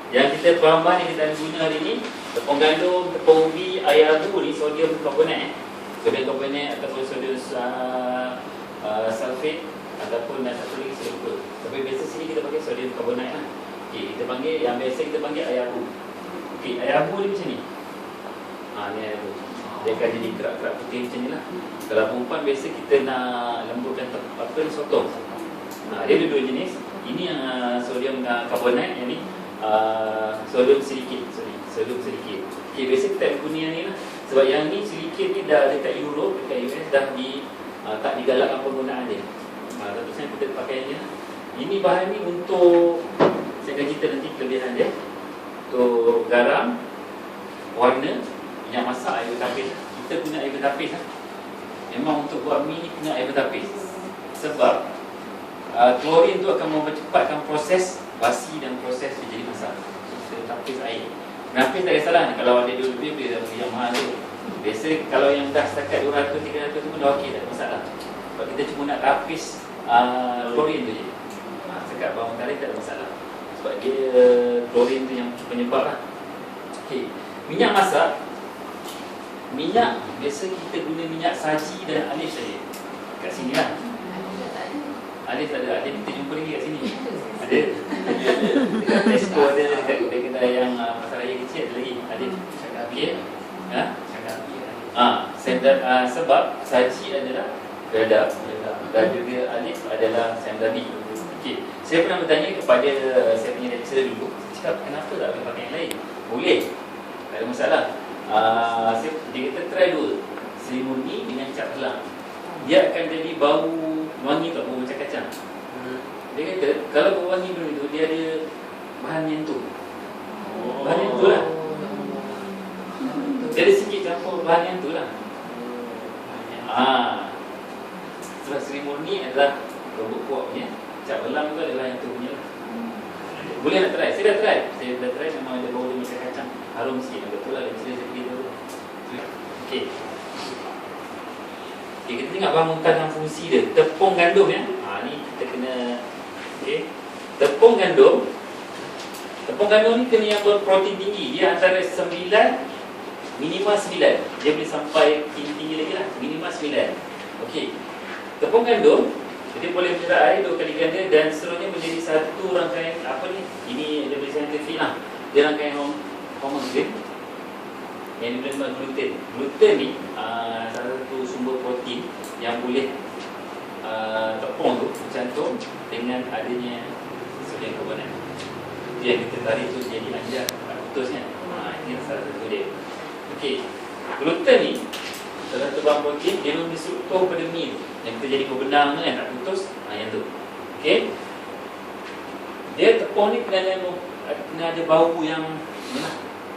Yang kita bahan yang kita ada guna hari ni, tepung gandum, tepung ubi, air abu ni sodium karbonat sodium karbonat ataupun sodium sulfate ataupun satu lagi saya lupa. Tapi biasa sini kita pakai sodium karbonat lah. Okey, kita panggil yang biasa kita panggil air abu. Okey, air abu ni macam ni. Ni air abu. Dia akan jadi kerak-kerak putih macam ni lah. Kalau perempuan biasa kita nak lembutkan apa ni, sotong. Dia ada dua jenis. Ini yang sodium karbonat, yang ni sodium sedikit. Sodium sedikit. Okey, biasa kita guna yang ni lah. Sebab yang ni sedikit ni dah dekat Europe, dekat US dah tak digalakkan penggunaan dia. Tentu saja kita pakai yang ni lah. Ini bahan ni untuk, saya akan cerita nanti kelebihan dia. Untuk garam, warna, minyak masak, air bertapis. Kita guna air bertapis lah. Memang untuk buat mi ni guna air bertapis. Sebab klorin tu akan mempercepatkan proses basi dan proses menjadi masak. Kita tapis air. Menapis tak kisahlah, kalau ada lebih boleh dah beli yang mahal tu. Biasa kalau yang dah setakat 200-300 tu pun dah okey, tak ada masalah. Sebab kita cuma nak tapis klorin tu je. Setakat bawang tarik tak ada masalah. Sebab dia klorin tu yang penyebab lah. Okey, minyak masak. Minyak, biasa kita guna minyak saji dan alif saja. Kat sini lah. Alif tak ada, Alif kita jumpa lagi kat sini. Ada. Dekat Tesco ada, dekat kedai yang pasar raya kecil ada lagi. Alif. Okey. Sebab saji adalah redap dan juga alif adalah sandabi. Okey. Saya pernah bertanya kepada saya punya lecturer dulu, cakap kenapa tak boleh pakai yang lain? Boleh. Tak ada masalah. Dia kata try dua, selimuni dengan cap helang. Dia akan jadi bau wangi tak, bau macam kacang. Dia kata kalau bau wangi dulu itu dia ada bahan nyentuh. Bahan nyentuh lah. Dia ada sikit campur bahan nyentuh lah. Sebab selimuni adalah robot kuat punya, cap helang tu adalah yang tu punya lah. Boleh nak try, saya dah try, memang ada bau dia macam kacang. Harum sikit, betul lah, dia sedikit tu. Okey. Okay, kita tengok bangunkan dan fungsi dia. Tepung gandum ya. Ni kita kena, okey. Tepung gandum ni kena yang berprotein tinggi. Dia antara 9, minimal 9. Dia boleh sampai tinggi lagi lah, minimal 9. Okey. Tepung gandum dia boleh menyerap air 2 kali ganda dan seterusnya menjadi satu rangkaian apa ni? Ini dia boleh saintifik lah. Dia rangkaian homogen yang diberi gluten. Gluten ni salah satu sumber protein yang boleh tepung tu bercantum dengan adanya sodium karbonat. Dia yang kita tarik tu jadi anjak, putusnya. Ini salah satu dia. Okey. Gluten ni salah satu bahan protein, dia memberi struktur pada mi tu. Yang kita jadi berbenang kan, tak putus. Yang tu. Okey. Dia tepung ni kena ada bau yang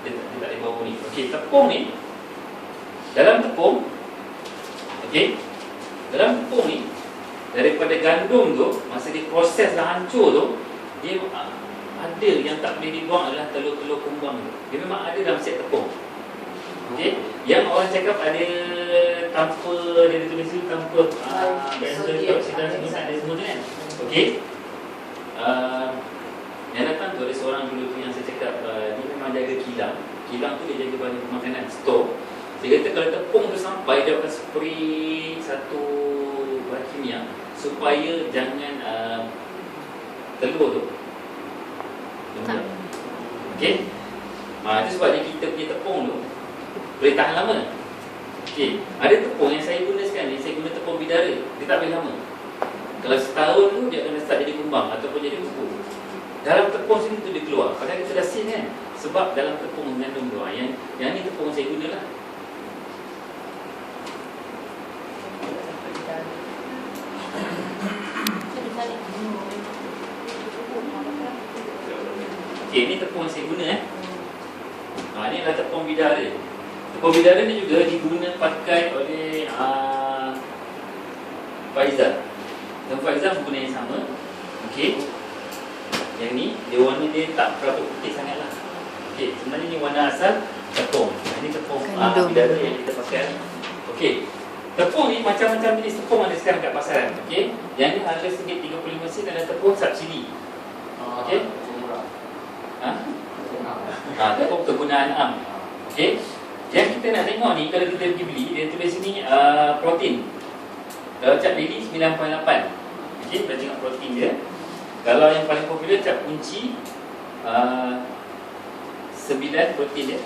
dia tak ada bau ni. Okey, tepung ni dalam tepung, okey, dalam tepung ni daripada gandum tu, masa dia proses dah hancur tu, dia ada yang tak boleh dibuang adalah telur-telur kumbang tu. Dia memang ada dalam set tepung. Okey, yang orang cakap ada tanpa, dia tulis tu tanpa antioksidan semua ada semua kan. Okey. Yang datang tu ada seorang dulu tu yang saya cakap dia memang jaga kilang. Kilang tu dia jaga banyak makanan, stor. Dia kata kalau tepung tu sampai, dia akan spray satu bahan kimia supaya jangan telur tu. Okey. Itu sebabnya kita punya tepung tu boleh tahan lama. Okey. Ada tepung yang saya guna sekarang ni, saya guna tepung bidara. Dia tak boleh lama. Kalau setahun tu dia akan start jadi kumbang ataupun jadi kuku. Dalam tepung sini tu dia keluar. Padahal kita dah sin kan. Sebab dalam tepung gandum tu. Yang ni tepung saya guna lah. Okey, ni tepung saya guna Ni adalah tepung bidara. Tepung bidara ni juga diguna pakai oleh Faizal. Dan Faizal guna yang sama. Okey. Yang ni, dia warna dia tak berapa putih sangat lah. Okey, sebenarnya ni warna asal tepung. Ini tepung bidara yang kita pakai. Okey. Tepung ni macam-macam jenis tepung ada sekarang kat pasaran. Okey. Yang ni harga RM1.35 adalah tepung subsidi. Okey. Tepung kegunaan am. Okey. Yang kita nak tengok ni, kalau kita pergi beli, dia tulis sini protein. Kalau cap lady 9.8. Okey, kita tengok protein dia. Kalau yang paling popular cap kunci 9 protein dia.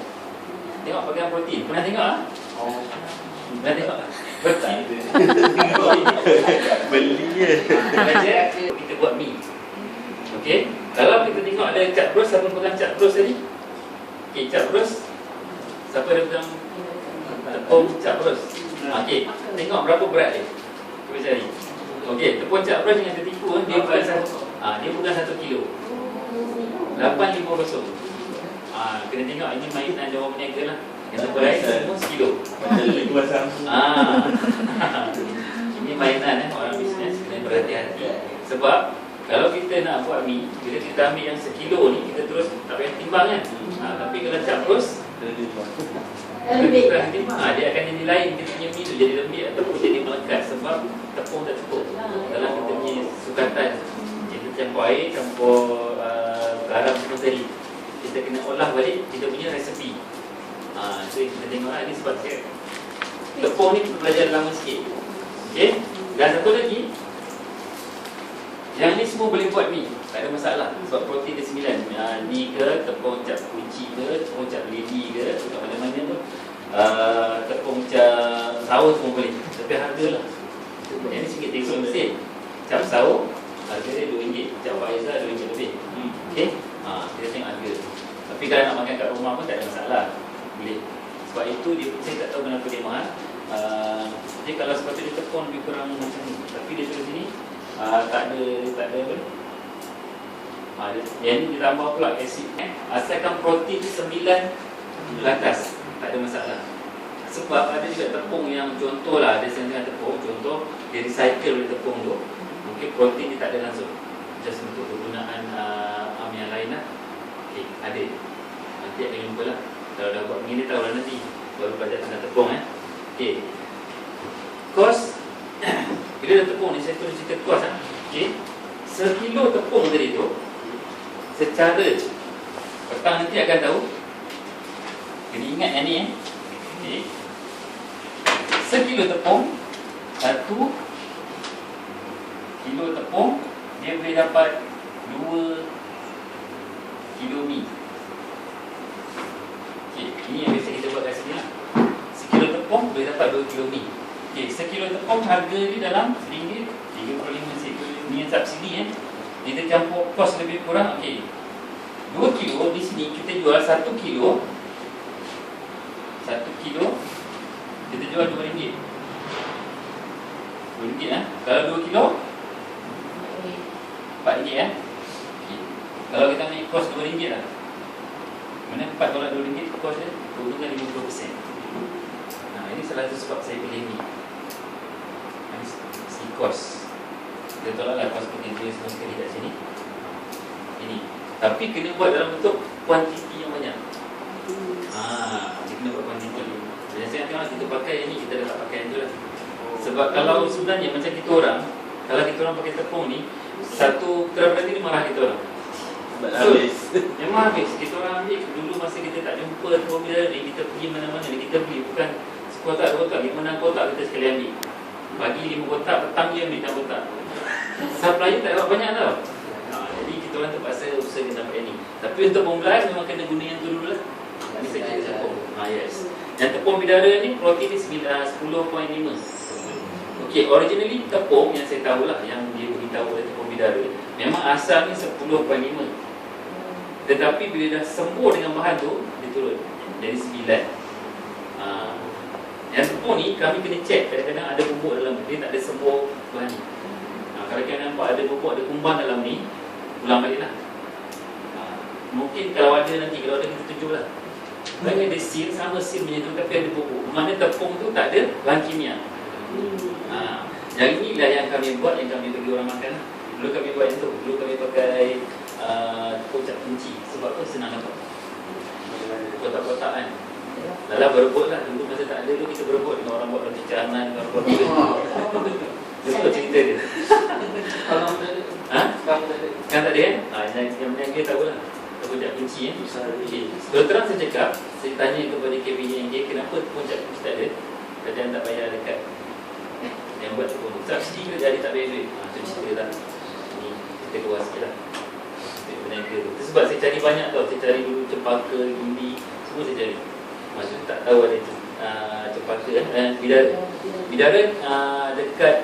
Tengok bahagian protein. Pernah tengok ah? Pernah tengok? Protein. Beli je. Belajar kita buat mie. Okey. Kalau kita tengok ada cap bros, siapa pegang cap bros tadi? Okey, cap bros. Siapa ada pegang tepung cap bros? Okey, tengok berapa berat dia. Cuba cari. Okey, tepung cap bros jangan tertipu dia bukan dia bukan 1 kilo. 850. Kena tengok ini mainan dia orang berniaga lah. Yang terbaik semua 1 kilo. Ini mainan orang bisnes, kena berhati-hati. Sebab kalau kita nak buat mie, bila kita ambil yang 1 kilo ni, kita terus tak payah timbang kan. Tapi kalau cap bros dia akan jadi lain. Kita punya mie tu jadi lembik ataupun jadi melekat sebab tepung tak cukup dalam kita punya sukatan. Kita campur air, campur garam semua tadi. Kita kena olah balik kita punya resepi. So kita tengok ni sebab tepung ni kita belajar lama sikit. Okey. Dan satu lagi, yang ni semua boleh buat mie, tak ada masalah. Sebab protein dia 9. Ni ke, tepung cap kunci ke, tepung cap lady ke, kat mana-mana tu, tepung cap saus pun boleh. Tapi harga lah. Yang ni sikit tengok mesin. Cap saus harga dia RM2. Cap Faizal RM2 lebih. Okey. Kita tengok harga. Tapi kalau nak makan kat rumah pun tak ada masalah. Boleh. Sebab itu saya tak tahu kenapa dia mahal. Jadi kalau sepatutnya tepung lebih kurang macam ni. Tapi dia tulis sini tak ada apa. Yang ni ditambah pula asid. Asalkan protein 9 ke atas, tak ada masalah. Sebab ada juga tepung yang contohlah, ada setengah tepung, contoh dia recycle oleh tepung tu. Mungkin protein dia tak ada langsung, just untuk kegunaan yang lain lah. Okay, ada. Nanti akan jumpa lah. Kalau dah buat begini tahu lah nanti. Baru belajar tentang tepung Okay. Kos bila ada tepung ni, saya tulis cerita kos Okay. 1 kilo tepung tadi tu, secara petang nanti akan tahu. Kena ingat yang ni Okay. 1 kilo tepung, 1 kilo tepung, dia boleh dapat 2 kilo mie. Okay. Ini yang biasa kita buat kat sini lah. 1 kilo tepung boleh dapat 2 kilo mie. Okay. 1 kilo tepung harga ni dalam RM35 ni yang subsidi Kita campur kos lebih kurang. Okay. 2 kilo di sini kita jual 1 kilo. 1 kilo kita jual RM2. RM2 Kalau 2 kilo RM4 Okay. Kalau kita ambil kos RM2 lah. Mana 4 tolak RM2 kos dia keuntungan 50%. Ini salah satu sebab saya pilih ni. Ini si kos. Kita tolaklah kos pekerja semua sekali kat sini. Ini. Tapi kena buat dalam bentuk kuantiti yang banyak. Dia kena buat kuantiti. Jadi saya tengok kita pakai yang ni, kita dah tak pakai yang tu lah. Sebab kalau sebenarnya macam kita orang, kalau kita orang pakai tepung ni, satu gram berarti 500 kita orang. Habis. Memang habis. Kita orang ambil dulu masa kita tak jumpa tepung bidara ni, kita pergi mana-mana ni, kita beli bukan kotak, 5-6 kotak kita sekali ambil. Pagi 5 kotak, petang dia ambil 6 kotak. Supplier tak dapat banyak tau. Jadi kita orang terpaksa usaha kita dapat yang ni. Tapi untuk pembelas memang kena guna yang tu dulu lah. Ini saya kira tepung. Yes. Yang tepung bidara ni protein ni 10.5. Okey, originally tepung yang saya tahulah, yang dia beritahu oleh tepung bidara, memang asalnya 10.5. Tetapi bila dah sembur dengan bahan tu, dia turun jadi 9. Yang tepung ni kami kena cek, kadang-kadang ada bubuk dalam dia, tak ada sembur bahan ni. Kalau kita nampak ada bubuk, ada kumbang dalam ni, ulang balik lah. Mungkin kalau ada nanti, kalau ada kita tunjuklah. Banyak ada seal, sama seal punya tu, tapi ada bubuk. Mana tepung tu tak ada bahan kimia. Yang inilah yang kami buat, yang kami bagi orang makan. Dulu kami buat yang tu, dulu kami pakai tepung cap kunci. Sebab tu senang dapat kotak-kotak kan. Dalam berebut lah, dulu masa tak ada tu kita berebut dengan orang buat roti canai, orang buat roti. Betul cerita dia. Kan tak ada kan? Yang dia tak apalah. puncak kunci Okay. Terus terang saya cakap, saya tanya kepada Kevin yang dia kenapa puncak kunci tak ada. Kerajaan tak bayar dekat yang buat tu pun. Subsidi ke jadi tak bayar duit. Itu cerita lah. Ni kita keluar sikit lah. Berniaga tu. Sebab saya cari banyak tau. Saya cari dulu cempaka, gundi, semua saya cari. Maksud tak tahu ada cempaka Bidara dekat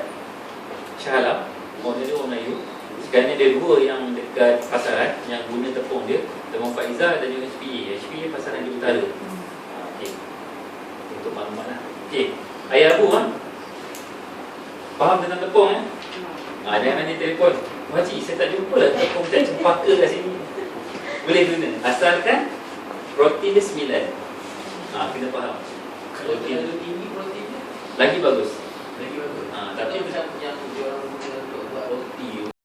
Shah Alam, orang dia orang Melayu. Sekarang ni ada dua yang dekat pasaran yang guna tepung dia, Tepung Faizal dan juga HPA. HPA pasaran di utara. Okey. Untuk maklumat lah. Okey. Ayah Abu faham tentang tepung jangan nanti telefon. Pakcik, saya tak jumpa lah tepung tak cempaka kat sini. Boleh guna. Asalkan protein dia 9. Kena faham. Kalau terlalu tinggi proteinnya Lagi bagus. lagi bagus. Tapi macam yang orang